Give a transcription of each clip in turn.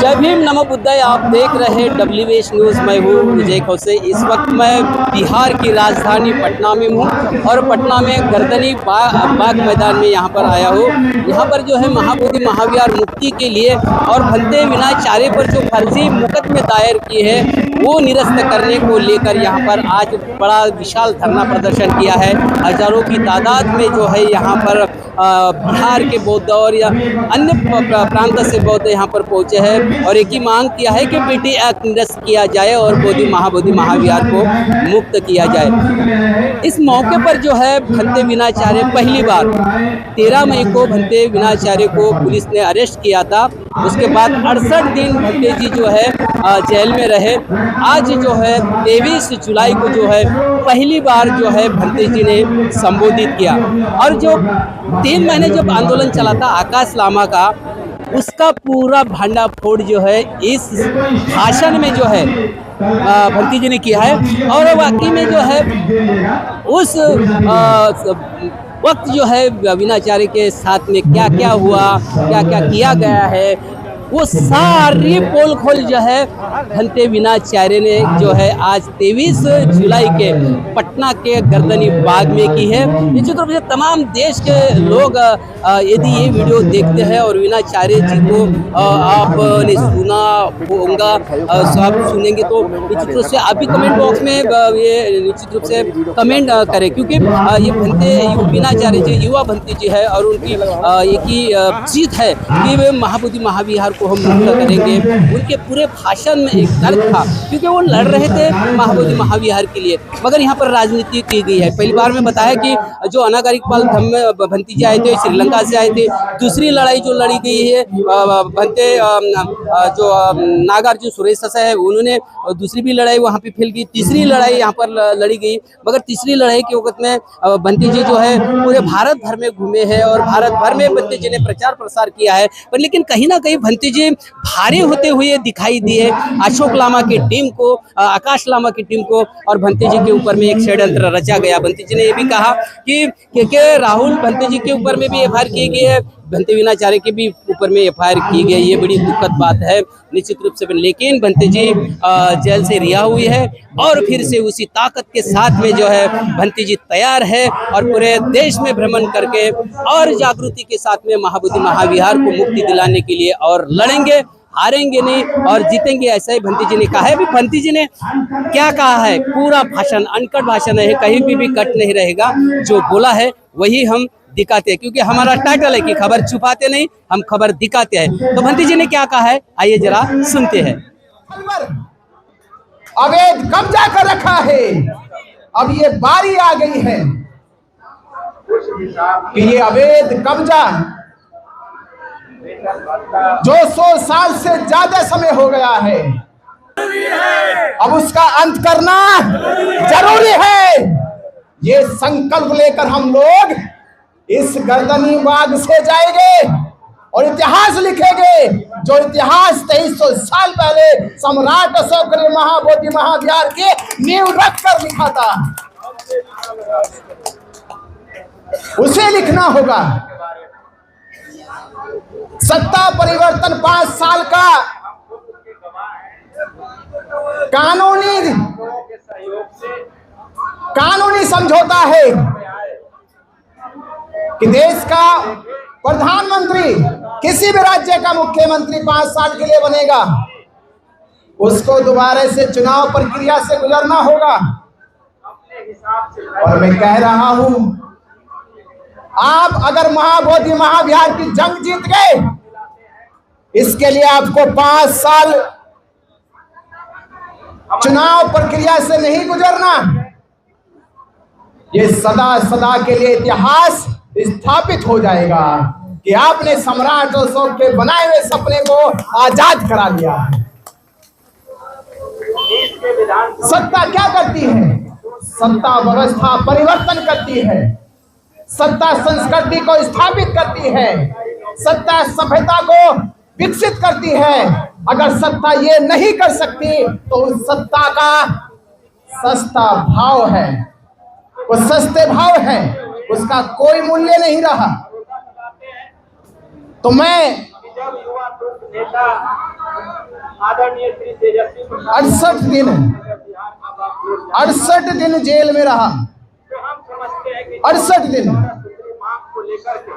जय भीम नमो बुद्धाय। आप देख रहे हैं WH न्यूज़। मैं हूँ विजय खौसे। इस वक्त मैं बिहार की राजधानी पटना में हूँ और पटना में गर्दनी बाग मैदान में यहाँ पर आया हूँ। यहाँ पर जो है महाबोधि महाविहार मुक्ति के लिए और भंते विनाचार्य पर जो फर्जी मुकदमे दायर किए हैं वो निरस्त करने को लेकर यहाँ पर आज बड़ा विशाल धरना प्रदर्शन किया है। हजारों की तादाद में जो है यहाँ पर बिहार के बौद्ध और या अन्य प्रांत से बौद्ध यहाँ पर पहुँचे हैं और एक ही मांग किया है कि बीटी एक्ट निरस्त किया जाए और महाबोधि महाविहार को मुक्त किया जाए। इस मौके पर जो है भंते विनाचार्य पहली बार 13 मई को भंते विनाचार्य को पुलिस ने अरेस्ट किया था। उसके बाद 68 दिन भंते जी जो है जेल में रहे। आज जो है 23 जुलाई को जो है पहली बार जो है भंते जी ने संबोधित किया और जो 3 महीने जब आंदोलन चला था आकाश लामा का, उसका पूरा भांडाफोड़ जो है इस भाषण में जो है भंते जी ने किया है। और वाकई में जो है उस वक्त जो है विनाचार्य के साथ में क्या क्या हुआ, क्या क्या किया गया है, वो सारी पोल खोल जो है भंते विनाचार्य ने जो है आज 23 जुलाई के पटना के गर्दनी बाग में की है। निश्चित रूप से तमाम देश के लोग यदि ये वीडियो देखते हैं और विनाचार्य जी को आपने सुना होगा, आप सुनेंगे तो निश्चित रूप से आप भी कमेंट बॉक्स में ये निश्चित रूप से कमेंट करें, क्योंकि ये भंते विनाचार्य जी युवा भंते जी है और उनकी एक ही जीत है कि वे महाबोधि महाविहार को हम मुक्त करेंगे। उनके पूरे भाषण में एक दर्द था क्योंकि वो लड़ रहे थे महाबोधि महाविहार के लिए, मगर यहाँ पर राजनीति की गई है। पहली बार में बताया कि जो अनागारिकपाल भंते जी आए थे श्रीलंका से आए थे। दूसरी लड़ाई जो लड़ी गई है भंते जो नागार्जुन सुरेश है उन्होंने दूसरी भी लड़ाई वहाँ पे फैल गई। तीसरी लड़ाई यहाँ पर लड़ी गई, मगर तीसरी लड़ाई के वक्त में भंते जी जो है पूरे भारत भर में घूमे हैं और भारत भर में भंते जी ने प्रचार प्रसार किया है। पर लेकिन कहीं ना कहीं भंते जी भारी होते हुए दिखाई दिए अशोक लामा की टीम को, आकाश लामा की टीम को, और भंते जी के ऊपर में एक षड्यंत्र रचा गया। भंते जी ने ये भी कहा कि राहुल भंते जी के ऊपर में भी एफआईआर की गई है, भंते विनाचार्य के भी ऊपर में एफआईआर की गई। ये बड़ी दुखद बात है निश्चित रूप से। लेकिन भंते जी जेल से रिहा हुई है और फिर से उसी ताकत के साथ में जो है भंते जी तैयार है और पूरे देश में भ्रमण करके और जागृति के साथ में महाबोधि महाविहार को मुक्ति दिलाने के लिए और लड़ेंगे, हारेंगे नहीं और जीतेंगे, ऐसा ही भंते जी ने कहा है। अभी भंते जी ने क्या कहा है, पूरा भाषण अनकट भाषण है, कहीं भी कट नहीं रहेगा। जो बोला है वही हम दिखाते हैं, क्योंकि हमारा टाइटल है कि खबर छुपाते नहीं, हम खबर दिखाते हैं। तो भंते जी ने क्या कहा है, आइए जरा सुनते हैं। अवैध कब्जा कर रखा है, अब ये बारी आ गई है कि ये अवैध कब्जा जो 100 साल से ज्यादा समय हो गया है, अब उसका अंत करना जरूरी है। ये संकल्प लेकर हम लोग इस गर्दनी बाग से जाएंगे और इतिहास लिखेंगे, जो इतिहास 2300 साल पहले सम्राट अशोक ने महाबोधि महाविहार के नींव रख कर लिखा था, उसे लिखना होगा। सत्ता परिवर्तन 5 साल का कानूनी समझौता है कि देश का प्रधानमंत्री किसी भी राज्य का मुख्यमंत्री 5 साल के लिए बनेगा, उसको दोबारा से चुनाव प्रक्रिया से गुजरना होगा। और मैं कह रहा हूं, आप अगर महाबोधि महाविहार की जंग जीत गए, इसके लिए आपको 5 साल चुनाव प्रक्रिया से नहीं गुजरना। ये सदा सदा के लिए इतिहास स्थापित हो जाएगा कि आपने सम्राट अशोक के बनाए हुए सपने को आजाद करा लिया। सत्ता क्या करती है? सत्ता व्यवस्था परिवर्तन करती है, सत्ता संस्कृति को स्थापित करती है, सत्ता सभ्यता को विकसित करती है। अगर सत्ता ये नहीं कर सकती तो उस सत्ता का सस्ता भाव है, वो सस्ते भाव है, उसका कोई मूल्य नहीं रहा। तो मैं आदरणीय श्री तेजस्वी 68 दिन जेल में रहा। तो हम समझते हैं कि 68 दिन। सुप्रीम मांग को लेकर के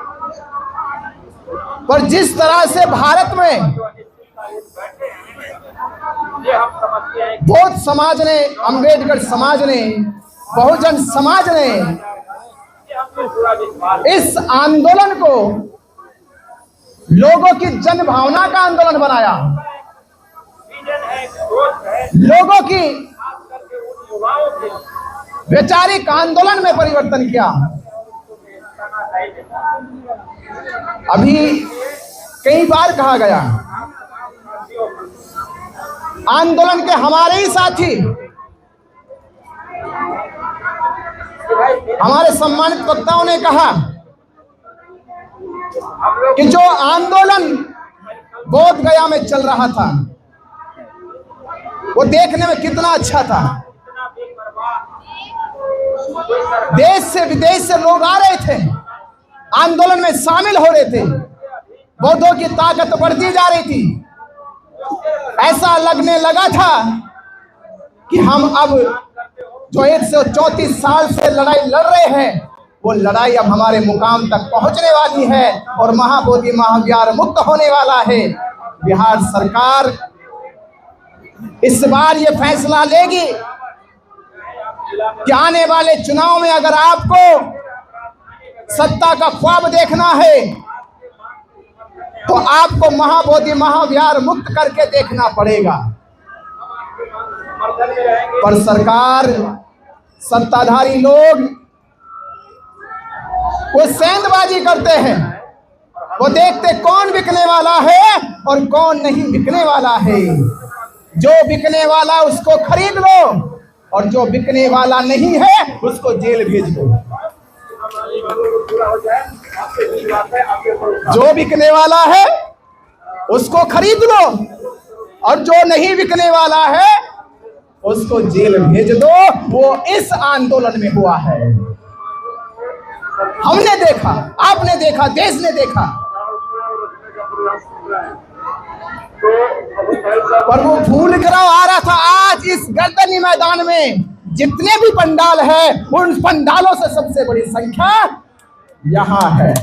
पर जिस तरह से भारत में जो अनिश्चितकालीन बैठे हैं, ये हम समझते हैं कि बौद्ध समाज ने, अंबेडकर समाज ने, बहुजन समाज ने ये हमसे पूरा विश्वास इस आंदोलन को लोगों की जन भावना का आंदोलन बनाया। विजन है, सोच है, लोगों की खास करके उन युवाओं के वैचारिक आंदोलन में परिवर्तन किया। अभी कई बार कहा गया, आंदोलन के हमारे ही साथी, हमारे सम्मानित वक्ताओं ने कहा कि जो आंदोलन बोध गया में चल रहा था वो देखने में कितना अच्छा था। देश से विदेश से लोग आ रहे थे, आंदोलन में शामिल हो रहे थे, बौद्धों की ताकत बढ़ती जा रही थी। ऐसा लगने लगा था कि हम अब जो 134 साल से लड़ाई लड़ रहे हैं, वो लड़ाई अब हमारे मुकाम तक पहुंचने वाली है और महाबोधि महाविहार मुक्त होने वाला है। बिहार सरकार इस बार ये फैसला लेगी कि आने वाले चुनाव में अगर आपको सत्ता का ख्वाब देखना है तो आपको महाबोधि महाविहार मुक्त करके देखना पड़ेगा। पर सरकार, सत्ताधारी लोग वो सेंधबाजी करते हैं, वो देखते कौन बिकने वाला है और कौन नहीं बिकने वाला है। जो बिकने वाला उसको खरीद लो और जो बिकने वाला नहीं है उसको जेल भेज दो। जो बिकने वाला है उसको खरीद लो और जो नहीं बिकने वाला है उसको जेल भेज दो। वो इस आंदोलन में हुआ है। हमने देखा, आपने देखा, देश ने देखा। पर वो फूल गिराव आ रहा था। आज इस गर्दनी मैदान में जितने भी पंडाल है, उन पंडालों से सबसे बड़ी संख्या यहाँ है,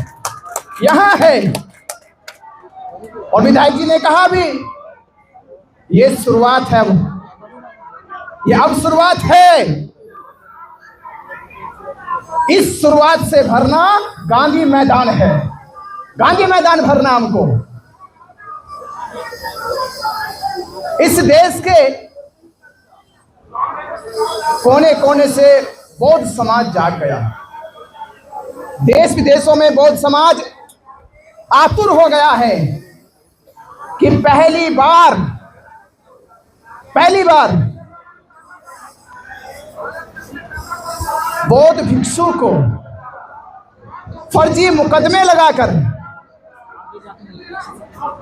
यहाँ है। और विधायक जी ने कहा भी, ये शुरुआत है, ये अब शुरुआत है। इस शुरुआत से भरना गांधी मैदान है, गांधी मैदान भरना हमको। इस देश के कोने कोने से बौद्ध समाज जाग गया। देश विदेशों में बौद्ध समाज आतुर हो गया है कि पहली बार बौद्ध भिक्षु को फर्जी मुकदमे लगाकर,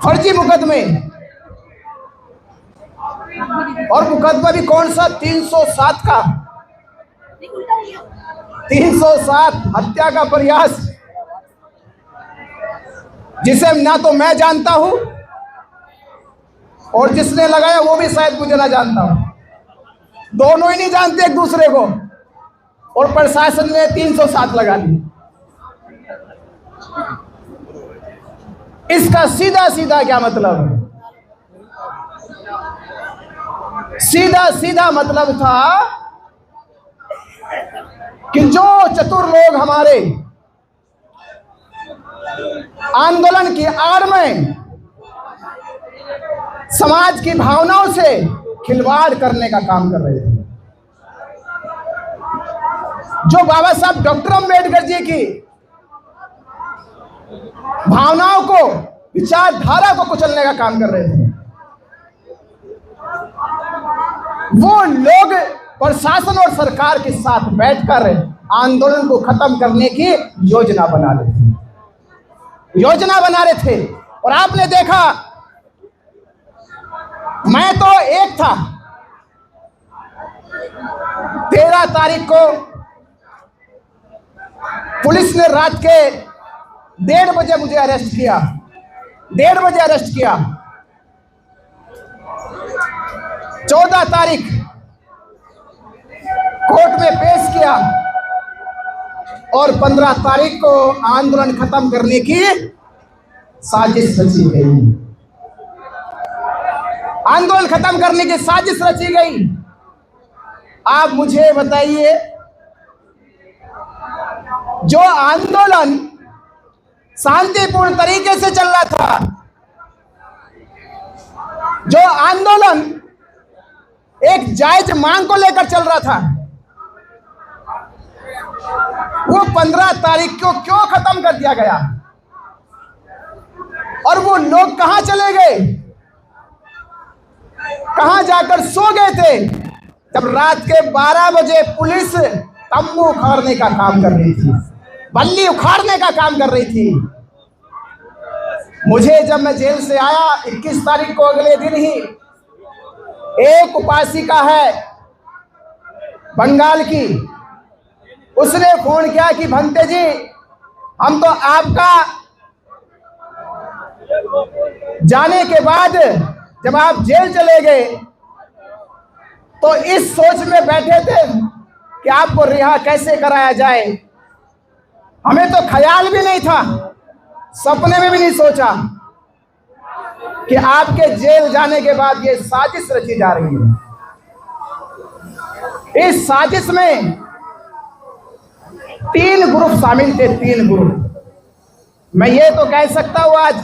फर्जी मुकदमे, और मुकदमा भी कौन सा, 307 का, 307 हत्या का प्रयास, जिसे ना तो मैं जानता हूं और जिसने लगाया वो भी शायद मुझे ना जानता हूं। दोनों ही नहीं जानते एक दूसरे को, और प्रशासन ने 307 लगा दी। इसका सीधा सीधा क्या मतलब है? सीधा सीधा मतलब था कि जो चतुर लोग हमारे आंदोलन की आड़ में समाज की भावनाओं से खिलवाड़ करने का काम कर रहे थे, जो बाबा साहब डॉक्टर अंबेडकर जी की भावनाओं को, विचारधारा को कुचलने का काम कर रहे थे, वो लोग प्रशासन और सरकार के साथ बैठकर आंदोलन को खत्म करने की योजना बना रहे थे। और आपने देखा, मैं तो एक था, 13 तारीख को पुलिस ने रात के 1:30 बजे मुझे अरेस्ट किया, 1:30 बजे अरेस्ट किया। 14 तारीख कोर्ट में पेश किया और 15 तारीख को आंदोलन खत्म करने की साजिश रची गई। आंदोलन खत्म करने की साजिश रची गई। आप मुझे बताइए, जो आंदोलन शांतिपूर्ण तरीके से चल रहा था, जो आंदोलन एक जायज मांग को लेकर चल रहा था, वो 15 तारीख को क्यों खत्म कर दिया गया? और वो लोग कहां चले गए, कहां जाकर सो गए थे जब रात के 12 बजे पुलिस तंबू उखाड़ने का काम कर रही थी, बल्ली उखाड़ने का काम कर रही थी? मुझे जब मैं जेल से आया 21 तारीख को, अगले दिन ही एक उपासिका है बंगाल की, उसने फोन किया कि भंते जी, हम तो आपका जाने के बाद जब आप जेल चले गए तो इस सोच में बैठे थे कि आपको रिहा कैसे कराया जाए। हमें तो ख्याल भी नहीं था, सपने में भी नहीं सोचा कि आपके जेल जाने के बाद ये साजिश रची जा रही है। इस साजिश में 3 ग्रुप शामिल थे, 3 ग्रुप। मैं ये तो कह सकता हूं आज,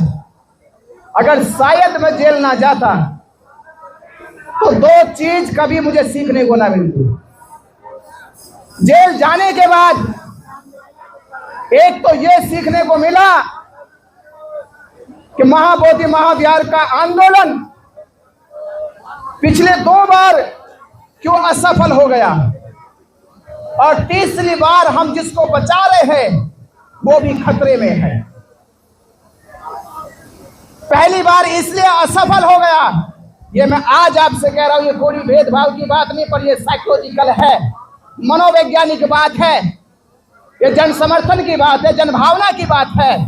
अगर शायद मैं जेल ना जाता तो 2 चीज कभी मुझे सीखने को ना मिलती। जेल जाने के बाद एक तो ये सीखने को मिला कि महाबोधि महाविहार का आंदोलन पिछले 2 बार क्यों असफल हो गया, और तीसरी बार हम जिसको बचा रहे हैं वो भी खतरे में है। पहली बार इसलिए असफल हो गया, ये मैं आज आपसे कह रहा हूं, ये कोई भेदभाव की बात नहीं, पर ये साइकोलॉजिकल है, मनोवैज्ञानिक बात है, ये जन समर्थन की बात है, जनभावना की बात है।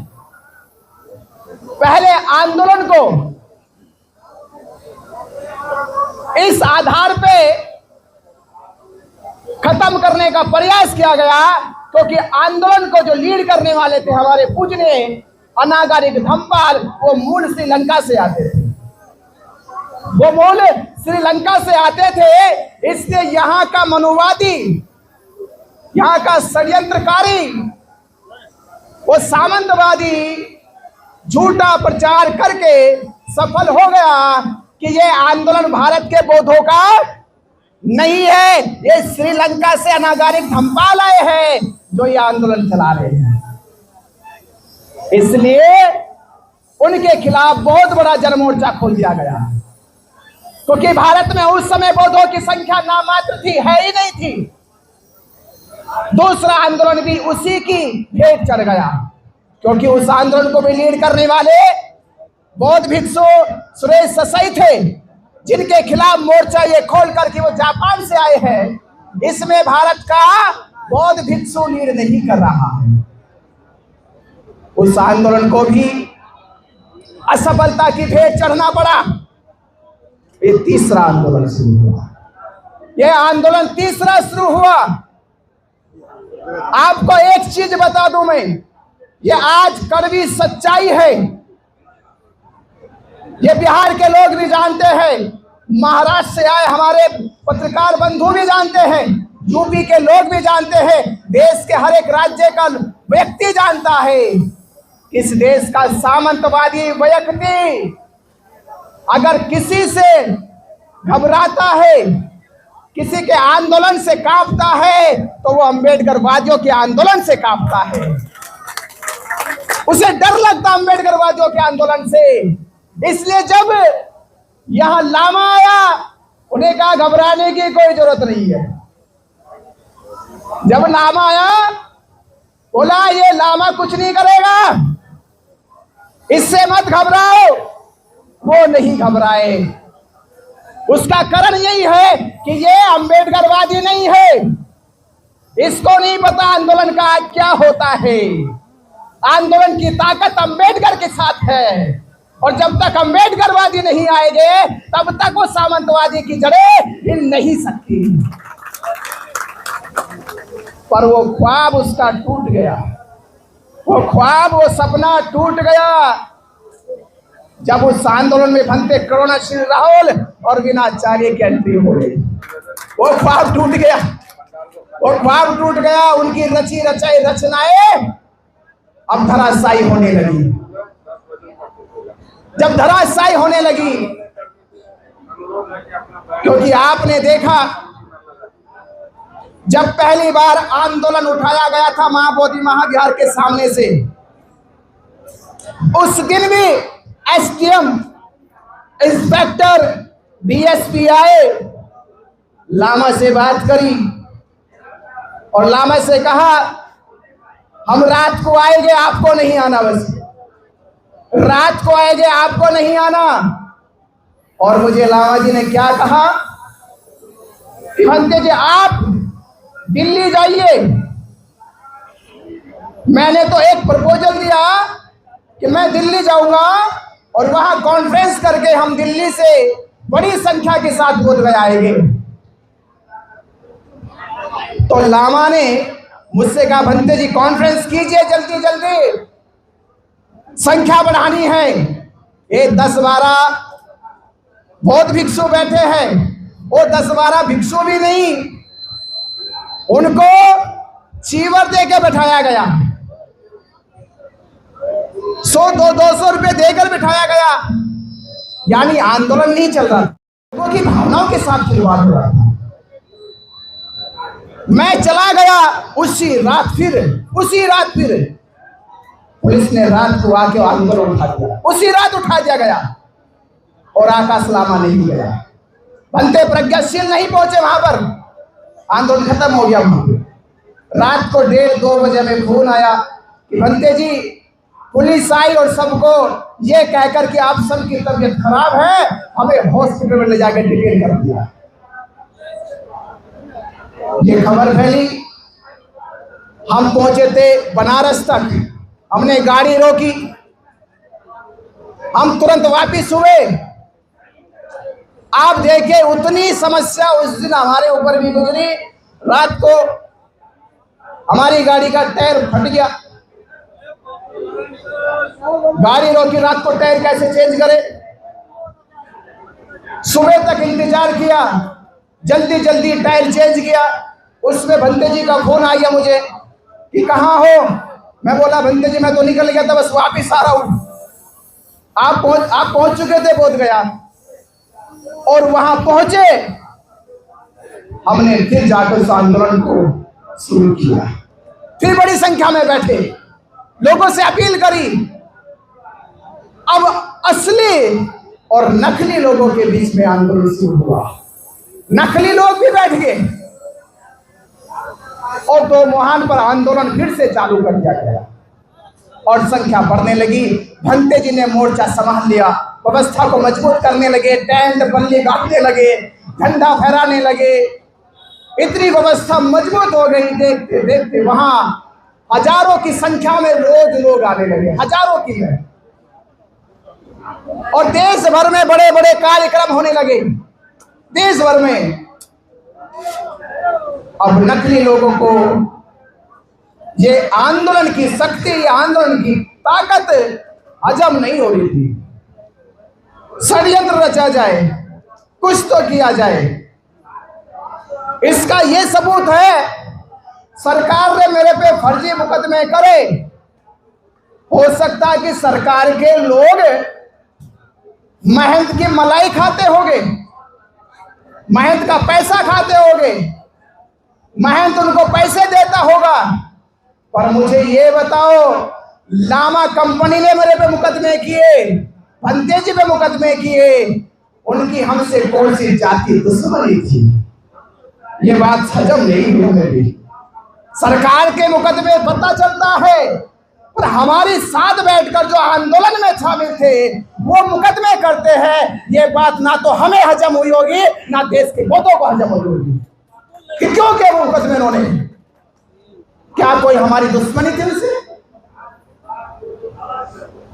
पहले आंदोलन को इस आधार पे खत्म करने का प्रयास किया गया क्योंकि आंदोलन को जो लीड करने वाले थे हमारे पूजनीय अनागारिक धम्पाल, वो मूल श्रीलंका से आते थे, वो मूल श्रीलंका से आते थे। इसलिए यहाँ का मनुवादी, यहाँ का षड्यंत्रकारी, वो सामंतवादी झूठा प्रचार करके सफल हो गया कि ये आंदोलन भारत के बौद्धों का नहीं है, ये श्रीलंका से अनागारिक धम्पाल आए हैं जो ये आंदोलन चला रहे हैं। इसलिए उनके खिलाफ बहुत बड़ा जनमोर्चा खोल दिया गया, क्योंकि भारत में उस समय बौद्धों की संख्या नामात्र थी, है ही नहीं थी। दूसरा आंदोलन भी उसी की भेंट चढ़ गया, क्योंकि उस आंदोलन को भी लीड करने वाले बौद्ध भिक्षु सुरेश ससाई थे, जिनके खिलाफ मोर्चा ये खोल कर कि वो जापान से आए हैं। इसमें भारत का बौद्ध भिक्षु लीड नहीं कर रहा है। उस आंदोलन को भी असफलता की भेंट चढ़ना पड़ा। ये तीसरा आंदोलन शुरू हुआ, ये आंदोलन तीसरा शुरू हुआ। आपको एक चीज बता दूं मैं, ये आज कड़वी सच्चाई है, ये बिहार के लोग भी जानते हैं, महाराष्ट्र से आए हमारे पत्रकार बंधु भी जानते हैं, यूपी के लोग भी जानते हैं, देश के हर एक राज्य का व्यक्ति जानता है। इस देश का सामंतवादी व्यक्ति अगर किसी से घबराता है, किसी के आंदोलन से कांपता है, तो वो अंबेडकर वादियों के आंदोलन से कांपता है। उसे डर लगता अम्बेडकर वादियों के आंदोलन से। इसलिए जब यहां लामा आया, उन्हें कहा घबराने की कोई जरूरत नहीं है। जब लामा आया, बोला ये लामा कुछ नहीं करेगा, इससे मत घबराओ। वो नहीं घबराए। उसका कारण यही है कि ये अम्बेडकरवादी नहीं है, इसको नहीं पता आंदोलन का क्या होता है। आंदोलन की ताकत अम्बेडकर के साथ है। और जब तक अम्बेडकरवादी नहीं आएंगे तब तक वो सामंतवादी की जड़ें हिल नहीं सकती। पर वो ख्वाब उसका टूट गया, वो ख्वाब, वो सपना टूट गया जब उस आंदोलन में भंते करुणाशील राहुल और विनाचार्य की एंट्री हो गई। वो ख्वाब टूट गया, वो ख्वाब टूट गया। उनकी रची रचाई रचनाएं अब धराशायी होने लगी। जब धराशायी होने लगी, क्योंकि आपने देखा जब पहली बार आंदोलन उठाया गया था महाबोधि महाविहार के सामने से, उस दिन भी एसडीएम, इंस्पेक्टर, डीएसपी आए, लामा से बात करी और लामा से कहा हम रात को आएंगे, आपको नहीं आना, बस रात को आएंगे, आपको नहीं आना। और मुझे लामा जी ने क्या कहा कि भंते जी आप दिल्ली जाइए। मैंने तो एक प्रपोजल दिया कि मैं दिल्ली जाऊंगा और वहां कॉन्फ्रेंस करके हम दिल्ली से बड़ी संख्या के साथ बोधगया आएंगे। तो लामा ने मुझसे कहा भंते जी कॉन्फ्रेंस कीजिए जल्दी जल्दी, संख्या बढ़ानी है। ये 10-12 बौद्ध भिक्षु बैठे हैं, वो 10-12 भिक्षु भी नहीं, उनको चीवर दे के बैठाया गया, 100-200 रुपए देकर बैठाया गया। यानी आंदोलन नहीं चल रहा, लोगों की भावनाओं के साथ खिलवाड़ हो रहा था। मैं चला गया उसी रात फिर पुलिस ने रात को आके आंदोलन उठा दिया, उसी रात उठा दिया गया और आकाश लामा नहीं गया, भंते प्रज्ञाशील नहीं पहुंचे वहां पर, आंदोलन खत्म हो गया। रात को 1:30-2 बजे में फोन आया कि भंते जी पुलिस आई और सबको ये कहकर कि आप सबकी तबीयत खराब है, हमें हॉस्पिटल में ले जाकर डिटेन कर दिया। ये खबर फैली, हम पहुंचे थे बनारस तक, हमने गाड़ी रोकी, हम तुरंत वापस हुए। आप देखिए उतनी समस्या उस दिन हमारे ऊपर भी गुजरी। रात को हमारी गाड़ी का टायर फट गया, गाड़ी रोकी, रात को टायर कैसे चेंज करे। सुबह तक इंतजार किया, जल्दी जल्दी टायर चेंज किया। उसमें भंते जी का फोन आ गया मुझे कि कहाँ हो। मैं बोला भंते जी मैं तो निकल गया था, बस वापिस आ रहा हूं। आप पहुंच चुके थे बोधगया और वहां पहुंचे, हमने फिर जाकर उस आंदोलन को शुरू किया। फिर बड़ी संख्या में बैठे, लोगों से अपील करी। अब असली और नकली लोगों के बीच में आंदोलन शुरू हुआ। नकली लोग भी बैठ गए और 2 मुहान पर आंदोलन फिर से चालू कर दिया गया और संख्या बढ़ने लगी। भंते जी ने मोर्चा संभाल लिया, व्यवस्था को मजबूत करने लगे, टेंट बल्ली गाड़ने लगे, झंडा फहराने लगे। इतनी व्यवस्था मजबूत हो गई, देखते देखते वहां हजारों की संख्या में रोज लोग आने लगे, हजारों की है। और देश भर में बड़े बड़े कार्यक्रम होने लगे, देश भर में। अब नकली लोगों को ये आंदोलन की शक्ति, आंदोलन की ताकत हजम नहीं हो रही थी। षड्यंत्र रचा जाए, कुछ तो किया जाए। इसका ये सबूत है, सरकार ने मेरे पे फर्जी मुकदमे करे। हो सकता है कि सरकार के लोग महंत की मलाई खाते होंगे, महंत का पैसा खाते होंगे, महंत उनको पैसे देता होगा। पर मुझे ये बताओ, लामा कंपनी ने मेरे पे मुकदमे किए, भंते जी पे मुकदमे किए, उनकी हमसे कौन सी जाति दुश्मनी थी? ये बात हजम नहीं हुई मेरी। सरकार के मुकदमे पता चलता है, पर हमारे साथ बैठकर जो आंदोलन में शामिल थे वो मुकदमे करते हैं। ये बात ना तो हमें हजम हुई होगी, ना देश के लोगों को हजम हुई होगी कि क्यों के वो मुकदमे उन्होंने, क्या कोई हमारी दुश्मनी थी उनसे?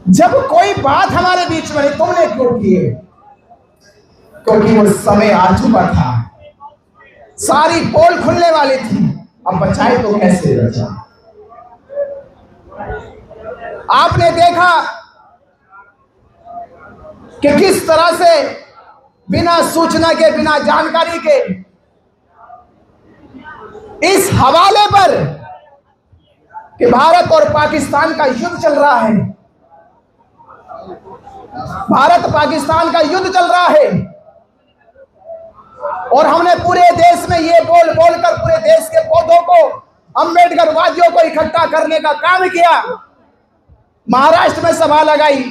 जब कोई बात हमारे बीच में तुमने क्यों की है? क्योंकि वो समय आ चुका था, सारी पोल खुलने वाली थी। अब बचाए तो कैसे बचा? आपने देखा कि किस तरह से बिना सूचना के, बिना जानकारी के, इस हवाले पर कि भारत और पाकिस्तान का युद्ध चल रहा है, भारत पाकिस्तान का युद्ध चल रहा है, और हमने पूरे देश में ये बोल बोलकर पूरे देश के पौधों को, अम्बेडकर वादियों को इकट्ठा करने का काम किया। महाराष्ट्र में सभा लगाई,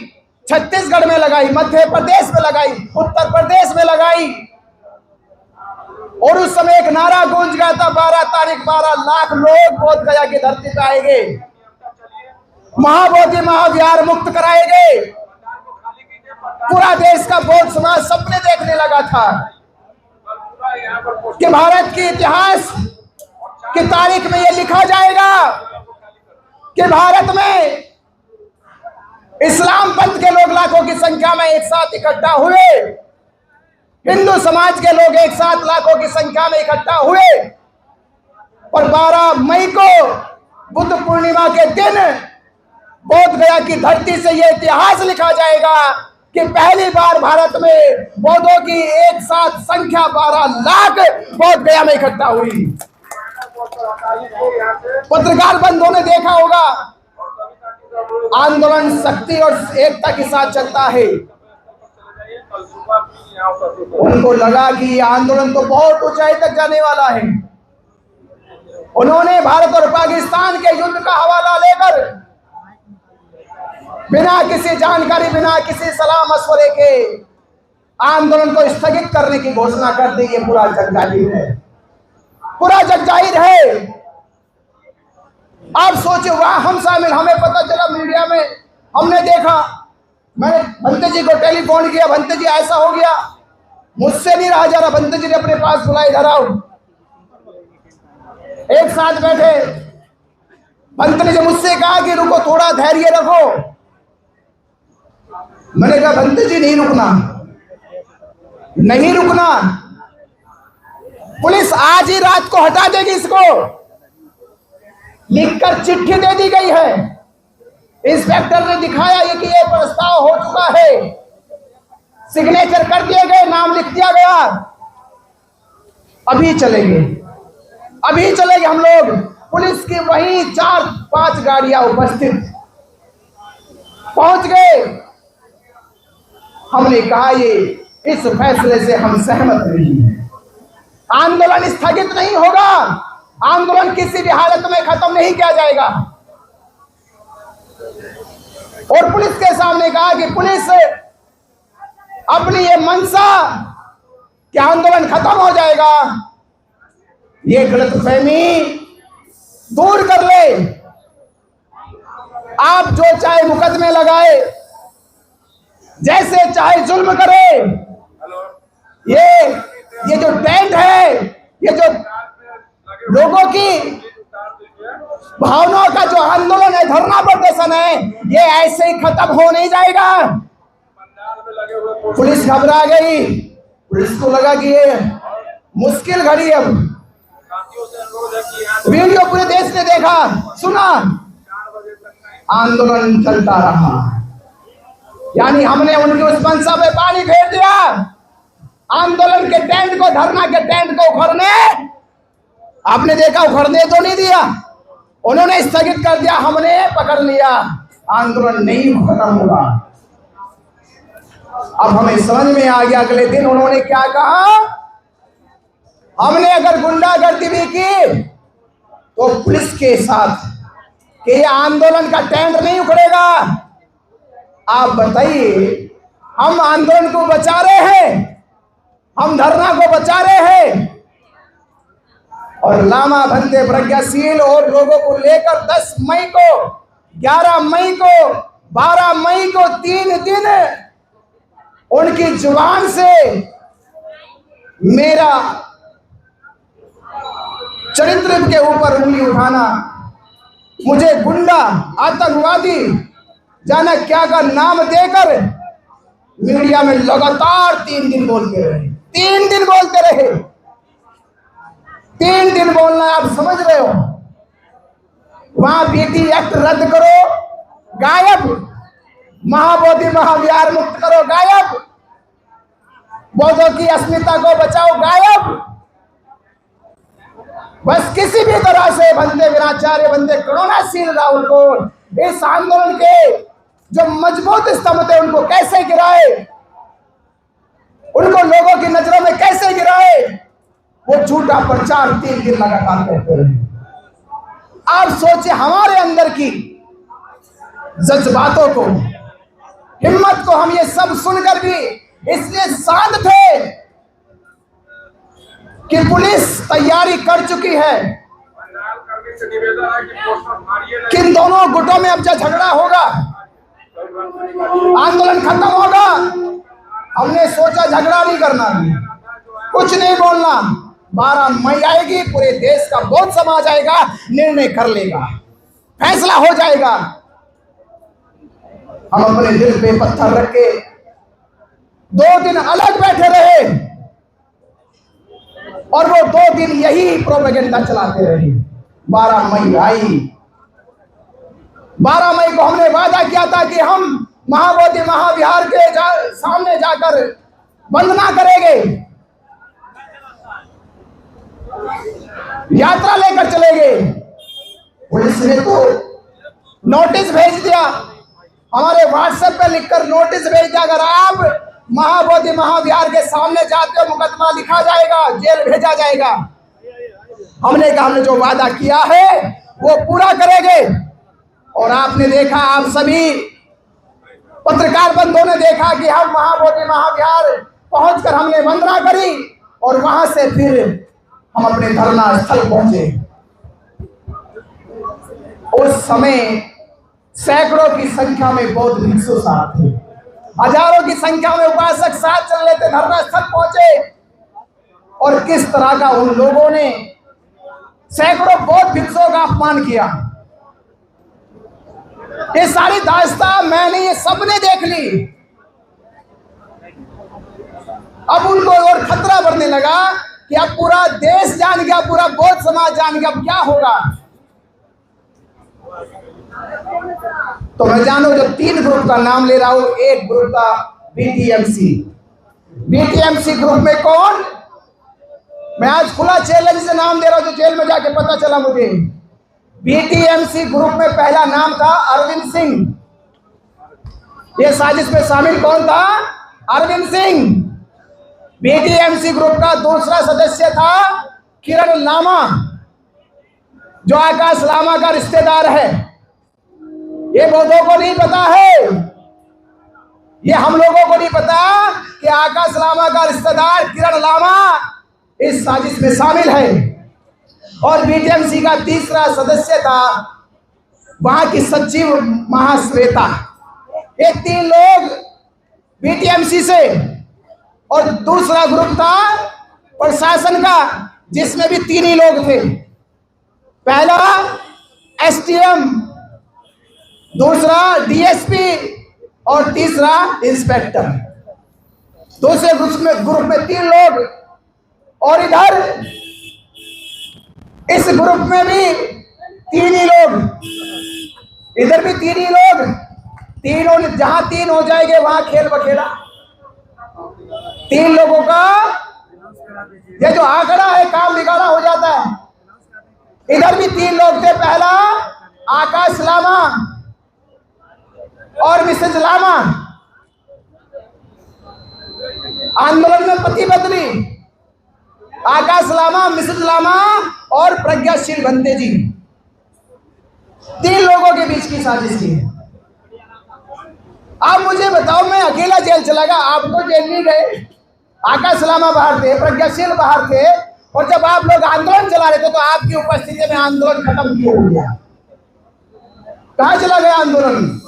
छत्तीसगढ़ में लगाई, मध्य प्रदेश में लगाई, उत्तर प्रदेश में लगाई, और उस समय एक नारा गूंज गया था, 12 तारीख 12 लाख लोग बोध गया की धरती पे आएंगे, महाबोधि महाविहार मुक्त कराएंगे। पूरा देश का बौद्ध समाज सपने देखने लगा था कि भारत के इतिहास की तारीख में यह लिखा जाएगा कि भारत में इस्लाम पंथ के लोग लाखों की संख्या में एक साथ इकट्ठा हुए, हिंदू समाज के लोग एक साथ लाखों की संख्या में इकट्ठा हुए, और 12 मई को बुद्ध पूर्णिमा के दिन बोध गया की धरती से यह इतिहास लिखा जाएगा कि पहली बार भारत में बौद्धों की एक साथ संख्या 12 लाख बोध गया में इकट्ठा हुई। पत्रकार बंधुओं ने देखा होगा, आंदोलन शक्ति और एकता के साथ चलता है। उनको लगा कि ये आंदोलन तो बहुत ऊंचाई तक जाने वाला है। उन्होंने भारत और पाकिस्तान के युद्ध का हवाला लेकर बिना किसी जानकारी, बिना किसी सलाह मशवरे के आंदोलन को स्थगित करने की घोषणा कर दी। ये पूरा जग जाहिर है, पूरा जग जाहिर है। आप सोचो, वहां हम शामिल, हमें पता चला मीडिया में, हमने देखा, मैंने भंते जी को टेलीफोन किया, भंते जी ऐसा हो गया, मुझसे नहीं रहा जा रहा, भंते जी ने अपने पास बुलाए, इधर आओ। एक साथ बैठे, भंते जी मुझसे कहा कि रुको, थोड़ा धैर्य रखो। मैंने कहा भंते जी नहीं रुकना, नहीं रुकना, पुलिस आज ही रात को हटा देगी इसको। लिखकर चिट्ठी दे दी गई है, इंस्पेक्टर ने दिखाया ये कि ये प्रस्ताव हो चुका है, सिग्नेचर कर दिए गए, नाम लिख दिया गया। अभी चलेंगे, अभी चलेंगे हम लोग। पुलिस की वही 4-5 गाड़ियां उपस्थित पहुंच गए। हमने कहा ये इस फैसले से हम सहमत नहीं हैं, आंदोलन स्थगित नहीं होगा, आंदोलन किसी भी हालत में खत्म नहीं किया जाएगा। और पुलिस के सामने कहा कि पुलिस अपनी ये मंशा कि आंदोलन खत्म हो जाएगा, ये गलतफहमी दूर कर ले। आप जो चाहे मुकदमे लगाए, जैसे चाहे जुल्म करे, ये जो टेंट है, ये जो लोगों की भावनाओं का जो आंदोलन है, धरना प्रदर्शन है, ये ऐसे ही खत्म हो नहीं जाएगा। पुलिस घबरा गई, पुलिस को लगा कि ये मुश्किल घड़ी। अब वीडियो पूरे देश ने देखा, सुना, आंदोलन चलता रहा। यानी हमने उनकी उस मंशा पे पानी फेर दिया। आंदोलन के टेंट को, धरना के टेंट को उखड़ने, आपने देखा, उखड़ने तो नहीं दिया, उन्होंने स्थगित कर दिया, हमने पकड़ लिया, आंदोलन नहीं खत्म हुआ। अब हमें समझ में आ गया अगले दिन उन्होंने क्या कहा। हमने अगर गुंडागर्दी भी की तो पुलिस के साथ, कि ये आंदोलन का टेंट नहीं उखड़ेगा। आप बताइए, हम आंदोलन को बचा रहे हैं, हम धरना को बचा रहे हैं, और लामा भंते प्रज्ञाशील और लोगों को लेकर 10 मई को, 11 मई को, 12 मई को 3 दिन उनकी जुबान से मेरा चरित्र के ऊपर उंगली उठाना, मुझे गुंडा, आतंकवादी, जाने क्या का नाम देकर मीडिया में लगातार 3 दिन बोलते रहे, 3 दिन बोलते रहे। 3 दिन बोलना आप समझ रहे हो। वहां बीटी एक्ट रद्द करो, गायब। महाबोधि महाविहार मुक्त करो, गायब। बौद्धों की अस्मिता को बचाओ, गायब। बस किसी भी तरह से बंदे वीराचार्य, बंदे करुणाशील राहुल को इस आंदोलन के जो मजबूत स्तंभ थे उनको कैसे गिराए, उनको लोगों की नजरों में कैसे गिराए, वो झूठा प्रचार 3 दिन लगातार करते रहे। आप सोचिए हमारे अंदर की जज्बातों को, हिम्मत को। हम ये सब सुनकर भी इसलिए शांत थे कि पुलिस तैयारी कर चुकी है। किन दोनों गुटों में अब जब झगड़ा होगा, आंदोलन खत्म होगा, हमने सोचा झगड़ा नहीं करना, कुछ नहीं बोलना। 12 मई आएगी, पूरे देश का बौद्ध समाज आएगा, निर्णय कर लेगा, फैसला हो जाएगा। हम अपने दिल पे पत्थर रख के 2 दिन अलग बैठे रहे और वो 2 दिन यही प्रोपेगेंडा चलाते रहे। 12 मई आई। 12 मई को हमने वादा किया था कि हम महाबोधि महाविहार के सामने जाकर वंदना करेंगे, यात्रा लेकर चलेंगे। पुलिस ने तो नोटिस भेज दिया, हमारे व्हाट्सएप पे लिखकर नोटिस भेज दिया, अगर आप महाबोधि महाविहार के सामने जाते हो मुकदमा लिखा जाएगा, जेल भेजा जाएगा। हमने कहा हमने जो वादा किया है वो पूरा करेंगे। और आपने देखा, आप सभी पत्रकार बंधुओं ने देखा कि हम महाबोधि महाविहार पहुंचकर हमने वंदना करी और वहां से फिर हम अपने धरना स्थल पहुंचे। उस समय सैकड़ों की संख्या में बौद्ध भिक्षु साथ थे, हजारों की संख्या में उपासक साथ चल रहे थे, धरना स्थल पहुंचे। और किस तरह का उन लोगों ने सैकड़ों बौद्ध भिक्षुओं का अपमान किया, ये सारी दास्तां मैंने, ये सबने देख ली। अब उनको और खतरा बढ़ने लगा कि अब पूरा देश जान गया, पूरा बौद्ध समाज जान गया, अब क्या होगा। तो मैं जानू जो 3 ग्रुप का नाम ले रहा हूं, एक ग्रुप का बीटीएमसी। बीटीएमसी ग्रुप में कौन, मैं आज खुला चैलेंज से नाम दे रहा हूं, जो जेल में जाके पता चला मुझे। बीटीएमसी ग्रुप में पहला नाम था अरविंद सिंह। ये साजिश में शामिल कौन था, अरविंद सिंह। बीटीएमसी ग्रुप का दूसरा सदस्य था किरण लामा, जो आकाश लामा का रिश्तेदार है। ये बौद्धों को नहीं पता है, ये हम लोगों को नहीं पता कि आकाश लामा का रिश्तेदार किरण लामा इस साजिश में शामिल है। और बीटीएमसी का तीसरा सदस्य था वहां की सचिव महाश्वेता। ये 3 लोग बीटीएमसी से, और दूसरा ग्रुप था प्रशासन का, जिसमें भी 3 ही लोग थे। पहला एसडीएम, दूसरा डीएसपी और तीसरा इंस्पेक्टर। दूसरे ग्रुप में 3 लोग। और इधर इस ग्रुप में भी 3 ही लोग, इधर भी 3 ही लोग। तीनों, जहां 3 हो जाएंगे वहां खेल बखेड़ा। 3 लोगों का ये जो आंकड़ा है, काम बिगाड़ा हो जाता है। इधर भी 3 लोग थे, पहला आकाश लामा और मिसेज लामा, आंदोलन में पति पत्नी, आकाश लामा, मिसेज लामा और प्रज्ञाशील बंदे जी। 3 लोगों के बीच की साजिश थी। आप मुझे बताओ, मैं अकेला जेल चला गया, आप तो जेल नहीं गए, आकाश लामा बाहर थे, प्रज्ञाशील बाहर थे, और जब आप लोग आंदोलन चला रहे थे तो आपकी उपस्थिति में आंदोलन खत्म क्यों हो गया? कहां चला गया आंदोलन?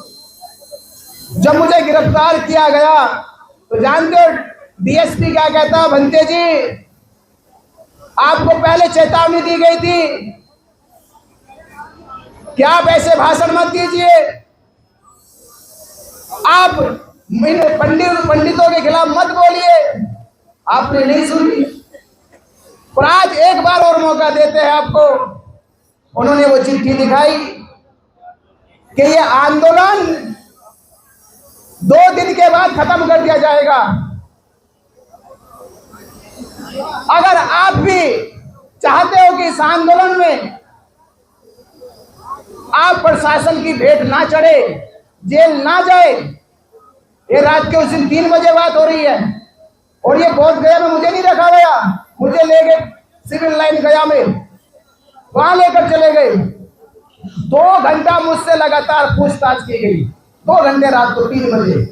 जब मुझे गिरफ्तार किया गया तो जानते हो डीएसपी क्या कहता, भंते जी आपको पहले चेतावनी दी गई थी कि आप ऐसे भाषण मत दीजिए, आप पंडितों के खिलाफ मत बोलिए, आपने नहीं सुनी। और आज एक बार और मौका देते हैं आपको। उन्होंने वो चिट्ठी दिखाई कि ये आंदोलन 2 दिन के बाद खत्म कर दिया जाएगा। अगर आप भी चाहते हो कि इस आंदोलन में आप प्रशासन की भेंट ना चढ़े, जेल ना जाए, ये रात के उस दिन 3 बजे बात हो रही है और ये बोध गया में मुझे नहीं रखा गया, मुझे ले गए सिविल लाइन गया में, वहां लेकर चले गए। 2 घंटा मुझसे लगातार पूछताछ की गई, 2 घंटे रात को 3 बजे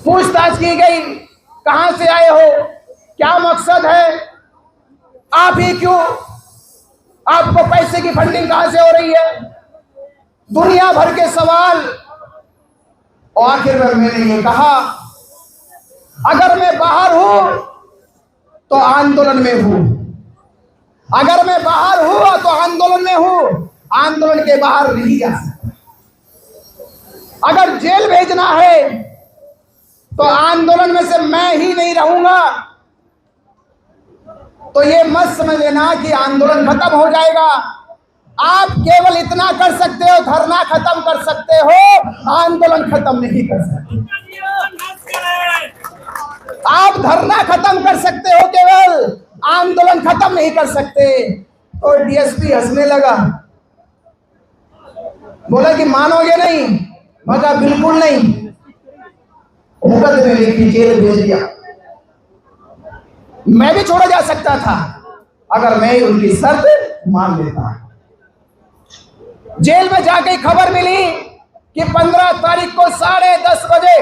पूछताछ की गई। कहां से आए हो, क्या मकसद है, आप ही क्यों, आपको पैसे की फंडिंग कहां से हो रही है, दुनिया भर के सवाल। और आखिर में मैंने ये कहा, अगर मैं बाहर हूं तो आंदोलन में हूं, अगर मैं बाहर हूं तो आंदोलन में हूं, आंदोलन के बाहर नहीं जा सकता। अगर जेल भेजना है तो आंदोलन में से मैं ही नहीं रहूंगा। तो ये मत समझ लेना कि आंदोलन खत्म हो जाएगा। आप केवल इतना कर सकते हो, धरना खत्म कर सकते हो, आंदोलन खत्म नहीं कर सकते। आप धरना खत्म कर सकते हो, केवल आंदोलन खत्म नहीं कर सकते। और डीएसपी हंसने लगा, बोला कि मानोगे नहीं, मगर बिल्कुल नहीं, मुकदमे लिखी, जेल भेज दिया। मैं भी छोड़ा जा सकता था अगर मैं उनकी शर्त मान लेता। जेल में जाके खबर मिली कि 15 तारीख को 10:30 बजे,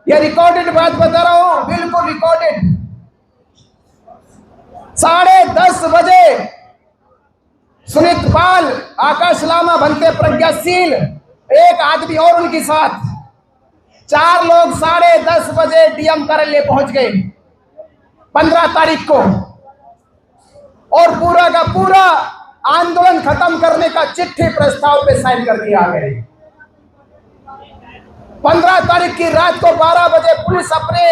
ये रिकॉर्डेड बात बता रहा हूं, बिल्कुल रिकॉर्डेड, 10:30 बजे सुनीत पाल, आकाश लामा, भंते प्रज्ञाशील, एक आदमी और उनके साथ 4 लोग 10:30 बजे डीएम कार्यालय पहुंच गए 15 तारीख को, और पूरा का पूरा आंदोलन खत्म करने का चिट्ठी प्रस्ताव पे साइन करके आ गए। 15 तारीख की रात को 12 बजे पुलिस अपने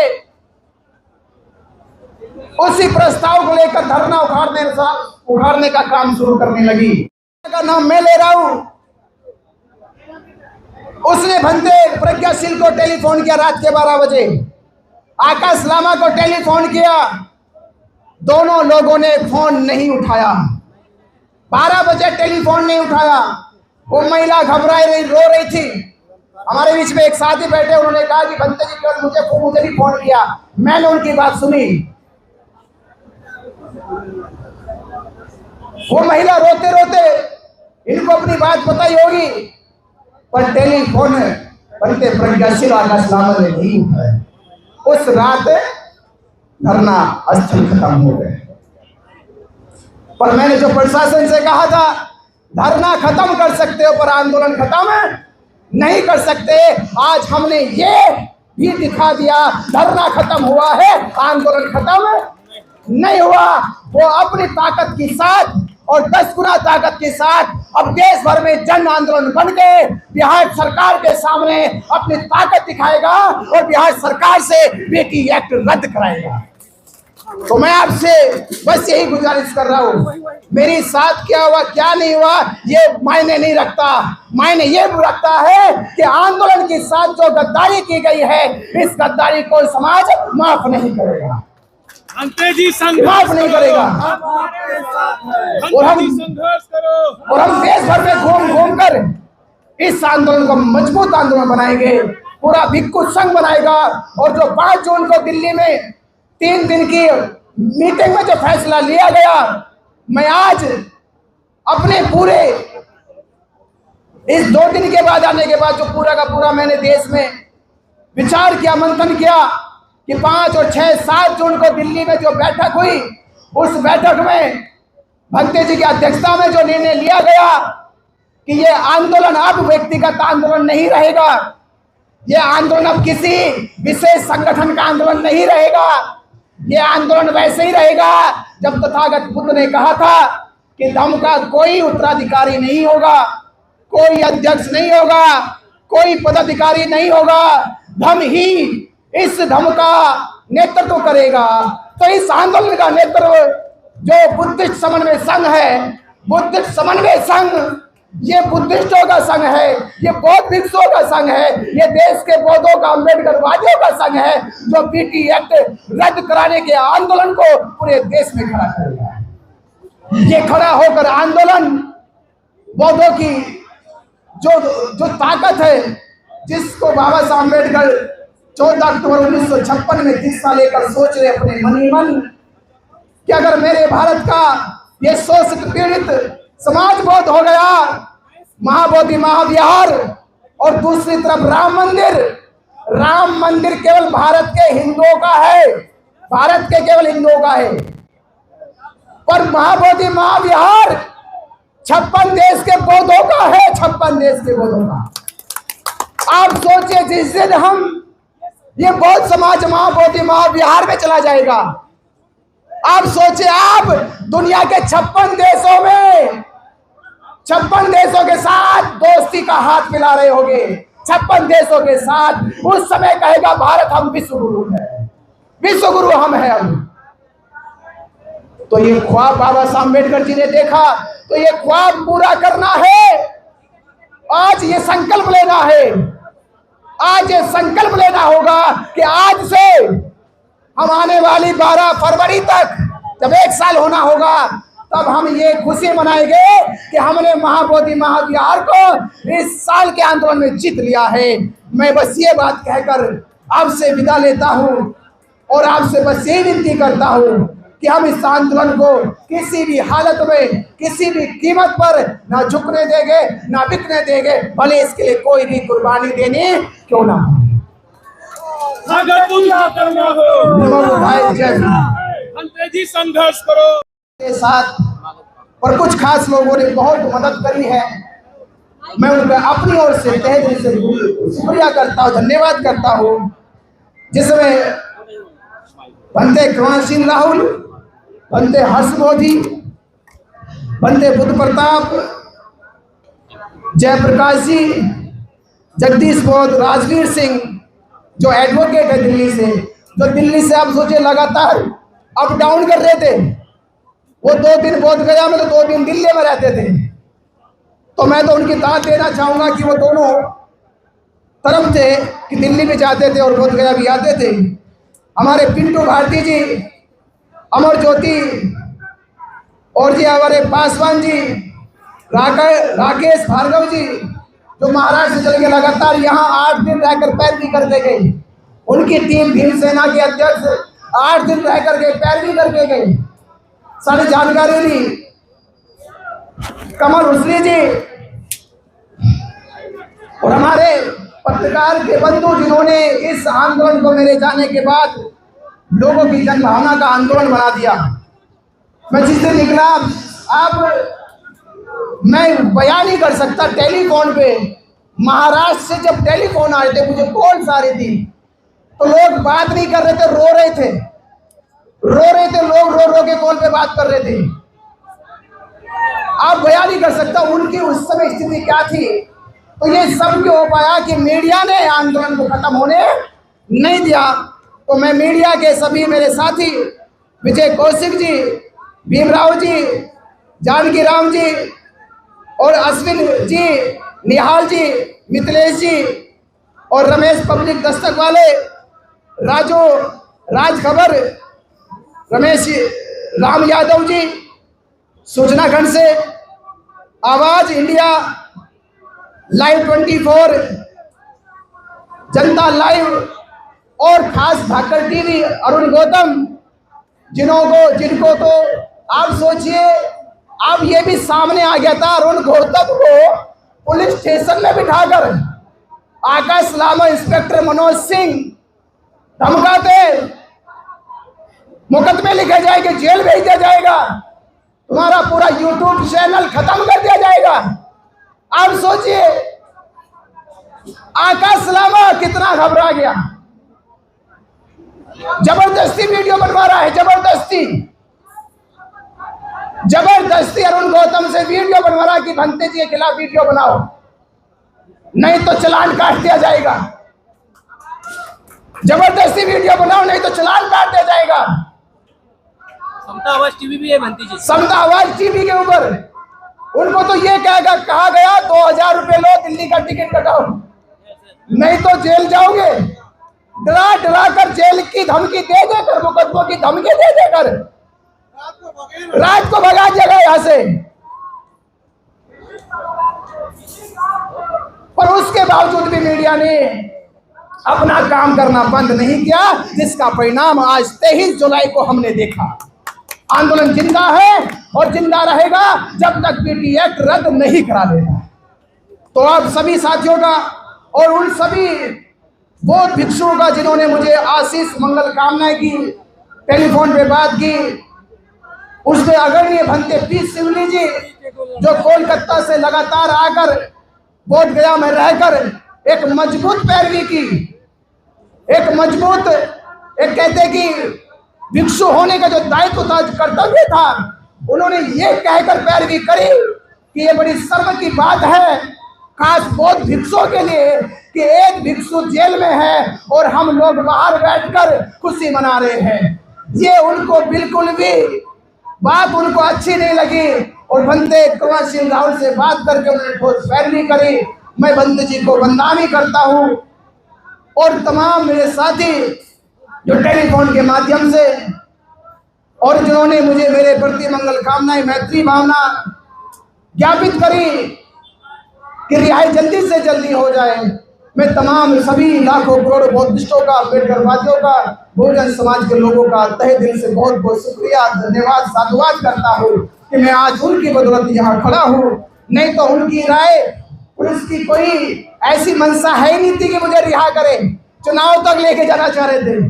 उसी प्रस्ताव को लेकर धरना उखाड़ने का काम शुरू करने लगी। का नाम मैं ले रहा हूं। उसने भंते प्रज्ञाशील को टेलीफोन किया रात के 12 बजे, आकाश लामा को टेलीफोन किया, दोनों लोगों ने फोन नहीं उठाया। 12 बजे टेलीफोन नहीं उठाया। वो महिला घबरा रही, रो रही थी। हमारे बीच में एक साथी बैठे, उन्होंने कहा कि भंते जी कल मुझे भी फोन किया, मैंने उनकी बात सुनी। वो महिला रोते रोते, इनको अपनी बात बताई होगी, पर टेलीफोन भंते प्रज्ञाशील आकाश लामा ने नहीं उठाया। उस रात धरना स्थल खत्म हो गए। पर मैंने जो प्रशासन से कहा था, धरना खत्म कर सकते हो पर आंदोलन खत्म नहीं कर सकते, आज हमने ये भी दिखा दिया। धरना खत्म हुआ है, आंदोलन खत्म नहीं हुआ। वो अपनी ताकत के साथ और 10 गुना ताकत के साथ अब देश भर में जन आंदोलन बन के बिहार सरकार के सामने अपनी ताकत दिखाएगा और बिहार सरकार से बेटी एक्ट रद्द कराएगा। तो मैं आपसे बस यही गुजारिश कर रहा हूँ, मेरी साथ क्या हुआ क्या नहीं हुआ ये मायने नहीं रखता। मायने ये रखता है कि आंदोलन के साथ जो गद्दारी की गई है, इस गद्दारी को समाज माफ नहीं करेगा, माफ नहीं करेगा। और हम देश भर में घूम घूम कर इस आंदोलन को मजबूत आंदोलन बनाएंगे, पूरा भिक्खु संघ बनाएगा। और जो 5 जून को दिल्ली में 3 दिन की मीटिंग में जो फैसला लिया गया, मैं आज अपने पूरे इस 2 दिन के बाद आने के बाद जो पूरा का पूरा मैंने देश में विचार किया, मंथन किया कि 5 और 6, 7 जून को दिल्ली में जो बैठक हुई, उस बैठक में भंते जी की अध्यक्षता में जो निर्णय लिया गया कि ये आंदोलन अब व्यक्तिगत आंदोलन नहीं रहेगा, ये आंदोलन अब किसी विशेष संगठन का आंदोलन नहीं रहेगा, ये आंदोलन वैसे ही रहेगा जब तथागत बुद्ध ने कहा था कि धम्म का कोई उत्तराधिकारी नहीं होगा, कोई अध्यक्ष नहीं होगा, कोई पदाधिकारी नहीं होगा, धम ही इस धम का नेतृत्व करेगा। तो इस आंदोलन का नेतृत्व जो बुद्धिस्ट समन्वय संघ है, बुद्धिस्ट समन्वय संघ, ये बुद्धिस्टों का संघ है, ये बौद्ध भिक्षुओं का संघ है, ये देश के बौद्धों का, अम्बेडकरवादियों का संघ है, जो पीटी एक्ट रद्द कराने के आंदोलन को पूरे देश में खड़ा करेगा। ये खड़ा होकर आंदोलन बौद्धों की जो ताकत है, जिसको बाबा साहब अम्बेडकर 14 अक्टूबर 1956 में दिशा लेकर सोच रहे अपने मन ही मन कि अगर मेरे भारत का ये शोषित पीड़ित समाज बौद्ध हो गया, महाबोधि महाविहार और दूसरी तरफ राम मंदिर केवल भारत के हिंदुओं का है, भारत के केवल हिंदुओं का है, पर महाबोधि महाविहार 56 देश के बौद्धों का है, 56 देश के बौद्धों का। आप सोचिए, जिस दिन हम ये बौद्ध समाज महाबोधि महाविहार में चला जाएगा, आप सोचिए, आप दुनिया के 56 देशों में 56 देशों के साथ दोस्ती का हाथ मिला रहे होंगे, 56 देशों के साथ। उस समय कहेगा भारत हम विश्व गुरु है, विश्व गुरु हम है। तो ये ख्वाब बाबा साहब अम्बेडकर जी ने देखा, तो ये ख्वाब पूरा करना है। आज ये संकल्प लेना है, आज ये संकल्प लेना होगा कि आज से हम आने वाली 12 फरवरी तक, जब 1 साल होना होगा, तब हम ये खुशी मनाएंगे कि हमने महाबोधि महाविहार को इस साल के आंदोलन में जीत लिया है। मैं बस ये बात कहकर आपसे विदा लेता हूँ और आपसे बस ये विनती करता हूँ कि हम इस आंदोलन को किसी भी हालत में, किसी भी कीमत पर ना झुकने देंगे, ना बिकने देंगे, भले इसके लिए कोई भी कुर्बानी देनी क्यों ना हो। अंग्रेजी संघर्ष करो के साथ और कुछ खास लोगों ने बहुत मदद करी है। मैं उनका अपनी ओर से तहे दिल से शुक्रिया करता हूँ, धन्यवाद करता हूँ, जिसमें बनते कृपाल सिंह राहुल, बनते हर्ष मोदी, बनते बुद्ध प्रताप, जयप्रकाश जी, जगदीश बौद्ध, राजवीर सिंह जो एडवोकेट है दिल्ली से आप सोचिए लगातार अप डाउन कर रहे थे। वो 2 दिन बोध गया में, तो 2 दिन दिल्ली में रहते थे। तो मैं तो उनकी दाद देना चाहूंगा कि वो दोनों तरफ थे, कि दिल्ली भी जाते थे और बोध गया भी आते थे। हमारे पिंटू भारती जी, अमर ज्योति, और जी हमारे पासवान जी, राकेश भार्गव जी, जो महाराष्ट्र से चल के लगातार यहाँ 8 दिन रहकर पैरवी करते गए। उनकी टीम भीमसेना के अध्यक्ष 8 दिन रह करके पैरवी करके गए, सारी जानकारी ली। कमल हुसैन जी और हमारे पत्रकार के बंधु, जिन्होंने इस आंदोलन को मेरे जाने के बाद लोगों की जनभावना का आंदोलन बना दिया। मैं जिस दिन निकला, मैं बयान नहीं कर सकता। टेलीफोन पे महाराष्ट्र से जब टेलीफोन आए थे, मुझे कॉल सारी थी, तो लोग बात नहीं कर रहे थे, रो रहे थे लोग, रो के कॉल पे बात कर रहे थे। आप बयान नहीं कर सकता उनकी उस समय स्थिति क्या थी। तो ये सब क्यों हो पाया कि मीडिया ने आंदोलन को खत्म होने नहीं दिया। तो मैं मीडिया के सभी मेरे साथी विजय कौशिक जी, भीमराव जी, जानकी राम जी और अश्विन जी, निहाल जी, मिथिलेश जी और रमेश पब्लिक दस्तक वाले, राजू राज खबर, रमेश राम यादव जी, सूचना खंड से आवाज इंडिया, लाइव 24, जनता लाइव और खास भाकर टीवी, अरुण गौतम, जिनको तो आप सोचिए, अब ये भी सामने आ गया था, अरुण गौतम को पुलिस स्टेशन में बिठाकर आकाश लामा, इंस्पेक्टर मनोज सिंह धमकाते, मुकदमे लिखे जाएंगे, जेल भेज दिया जाएगा, तुम्हारा पूरा यूट्यूब चैनल खत्म कर दिया जाएगा। आप सोचिए आकाश लामा कितना घबरा गया, जबरदस्ती वीडियो बनवा रहा है, जबरदस्ती अरुण गौतम से वीडियो बनवा रहा कि भंते जी के खिलाफ वीडियो बनाओ। नहीं तो चालान काट दिया जाएगा। जबरदस्ती वीडियो बनाओ, नहीं तो चालान काट दिया जाएगा। समता आवाज टीवी भी है भंती जी। समता आवाज टीवी के ऊपर उनको तो ये कहा गया 2000 रुपए लो, दिल्ली का टिकट कटाओ, नहीं तो जेल जाओगे। डरा डरा कर जेल की धमकी दे देकर, मुकदमों की धमकी दे देकर रात को भगा दिया गया यहाँ से। पर उसके बावजूद भी मीडिया ने अपना काम करना बंद नहीं किया, जिसका परिणाम आज 23 जुलाई को हमने देखा। आंदोलन जिंदा है और जिंदा रहेगा जब तक पीटी एक्ट रद्द नहीं करा देगा। तो आप सभी साथियों का और उन सभी बौद्ध भिक्षुओं का जिन्होंने मुझे आशीष मंगल कामनाएं की, टेलीफोन पे बात की, उसमें अग्रणीय भंते पी सिवली जी जो कोलकाता से लगातार आकर बोध गया में रहकर एक मजबूत पैरवी की, एक मजबूत एक कहते कि भिक्षु होने का जो दायित्व था, कर्तव्य था, उन्होंने ये कहकर पैरवी करी कि ये बड़ी शर्म की बात है खास बौद्ध भिक्षुओं के लिए कि एक भिक्षु जेल में है और हम लोग बाहर बैठकर खुशी मना रहे हैं। ये उनको बिल्कुल भी बात उनको अच्छी नहीं लगी और भंते कुंवर सिंह राहुल से बात करके उन्होंने ठोस पैरवी करी। मैं भंते जी को वंदना करता हूँ और तमाम मेरे साथी जो टेलीफोन के माध्यम से और जिन्होंने मुझे मेरे प्रति मंगल कामनाएं, मैत्री भावना ज्ञापित करी कि रिहाई जल्दी से जल्दी हो जाए, मैं तमाम सभी लाखों करोड़ों बौद्धिस्टों का, अम्बेडकरवादियों का, बहुजन समाज के लोगों का तहे दिल से बहुत बहुत शुक्रिया, धन्यवाद, साधुवाद करता हूँ कि मैं आज उनकी बदौलत यहाँ खड़ा हूँ। नहीं तो उनकी राय, पुलिस की कोई ऐसी मंशा है ही नहीं थी कि मुझे रिहा करे। चुनाव तक लेके जाना चाह रहे थे,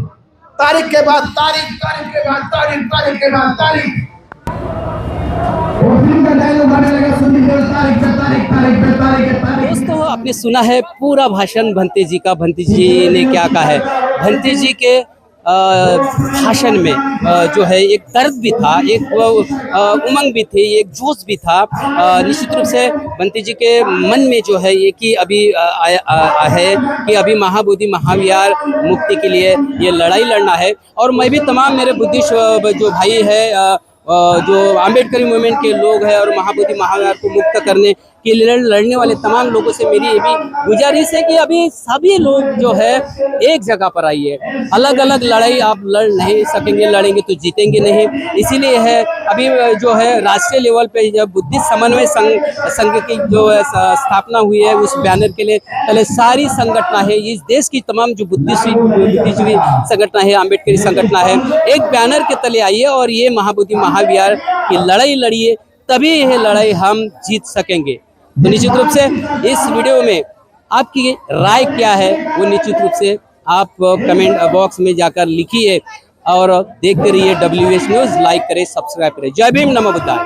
तारीख के बाद तारीख, तारीख के बाद तारीख, तारीख के बाद तारीख। दोस्तों, आपने सुना है पूरा भाषण भंते जी का। भंते जी ने क्या कहा है? भंते जी के भाषण में जो है एक दर्द भी था, एक उमंग भी थी, एक जोश भी था। निश्चित रूप से भंते जी के मन में जो है ये कि अभी है कि अभी महाबोधि महाविहार मुक्ति के लिए ये लड़ाई लड़ना है। और मैं भी तमाम मेरे बुद्धिस्ट जो भाई है, जो आम्बेडकरी मूवमेंट के लोग हैं और महाबोधि महाविहार को मुक्त करने के लिए लड़ने वाले तमाम लोगों से मेरी ये भी गुजारिश है कि अभी सभी लोग जो है एक जगह पर आइए। अलग अलग लड़ाई आप लड़ नहीं सकेंगे, लड़ेंगे तो जीतेंगे नहीं। इसीलिए है अभी जो है राष्ट्रीय लेवल पे जब बुद्धिस्ट समन्वय संघ की जो है स्थापना हुई है, उस बैनर के लिए पहले सारी संगठन है, इस देश की तमाम जो बुद्धिजीवी संगठन है, अम्बेडकरी संगठन है, एक बैनर के तले आइए और ये महाबोधि महाविहार की लड़ाई लड़िए, तभी यह लड़ाई हम जीत सकेंगे। तो निश्चित रूप से इस वीडियो में आपकी राय क्या है वो निश्चित रूप से आप कमेंट बॉक्स में जाकर लिखिए और देखते रहिए WS न्यूज़। लाइक करें, सब्सक्राइब करें। जय भीम, नमो बुद्धाय।